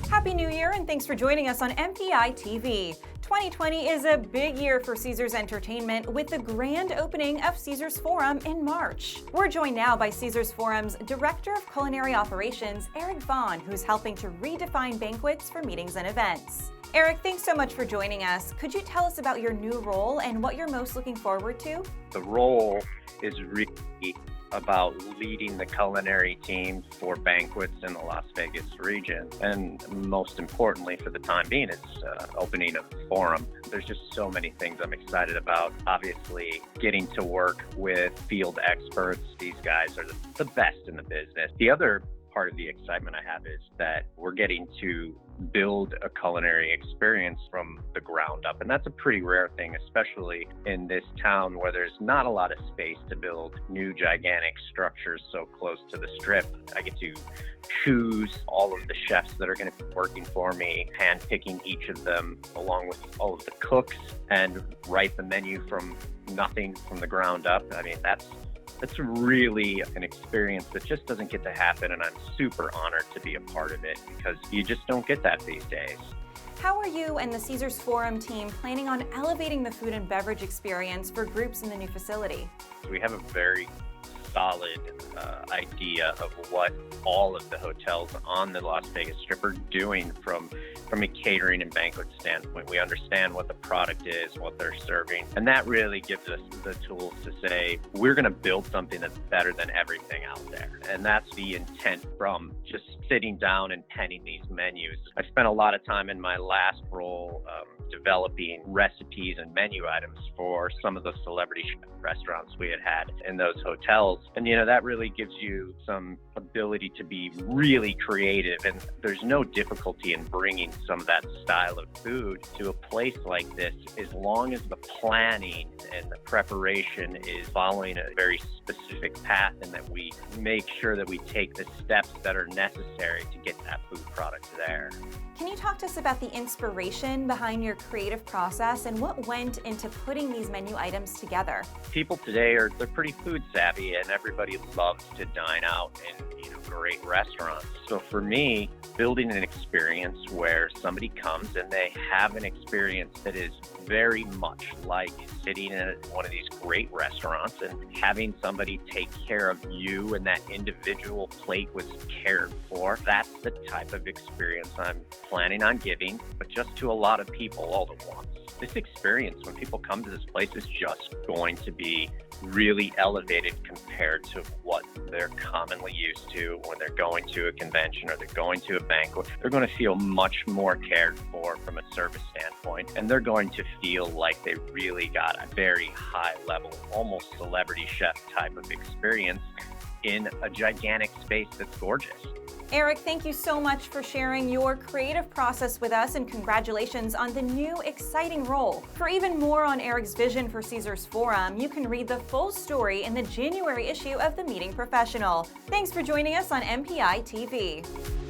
Happy New Year and thanks for joining us on MPItv. 2020 is a big year for Caesars Entertainment with the grand opening of Caesars Forum in March. We're joined now by Caesars Forum's Director of Culinary Operations, Eric Vaughn, who's helping to redefine banquets for meetings and events. Eric, thanks so much for joining us. Could you tell us about your new role and what you're most looking forward to? The role is really about leading the culinary team for banquets in the Las Vegas region. And most importantly, for the time being, it's opening of the forum. There's just so many things I'm excited about. Obviously, getting to work with field experts. These guys are the best in the business. The other part of the excitement I have is that we're getting to build a culinary experience from the ground up. And that's a pretty rare thing, especially in this town where there's not a lot of space to build new gigantic structures so close to the strip. I get to choose all of the chefs that are going to be working for me, handpicking each of them along with all of the cooks, and write the menu from nothing, from the ground up. I mean, that's really an experience that just doesn't get to happen, and I'm super honored to be a part of it because you just don't get that these days. How are you and the Caesars Forum team planning on elevating the food and beverage experience for groups in the new facility? We have a very solid idea of what all of the hotels on the Las Vegas Strip are doing from a catering and banquet standpoint. We understand what the product is, what they're serving, and that really gives us the tools to say, we're going to build something that's better than everything out there. And that's the intent from just sitting down and penning these menus. I spent a lot of time in my last role developing recipes and menu items for some of the celebrity restaurants we had in those hotels. And, that really gives you some ability to be really creative. And there's no difficulty in bringing some of that style of food to a place like this, as long as the planning and the preparation is following a very specific path, and that we make sure that we take the steps that are necessary to get that food product there. Can you talk to us about the inspiration behind your creative process and what went into putting these menu items together? People today they're pretty food savvy, and everybody loves to dine out in great restaurants. So for me, building an experience where somebody comes and they have an experience that is very much like sitting in one of these great restaurants and having somebody take care of you, and that individual plate was cared for. That's the type of experience I'm planning on giving, but just to a lot of people all at once. This experience, when people come to this place, is just going to be really elevated compared to what they're commonly used to when they're going to a convention or they're going to a banquet. They're going to feel much more cared for from a service standpoint, and they're going to feel like they really got a very high level, almost celebrity chef type of experience in a gigantic space that's gorgeous. Eric, thank you so much for sharing your creative process with us, and congratulations on the new exciting role. For even more on Eric's vision for Caesars Forum, you can read the full story in the January issue of The Meeting Professional. Thanks for joining us on MPItv.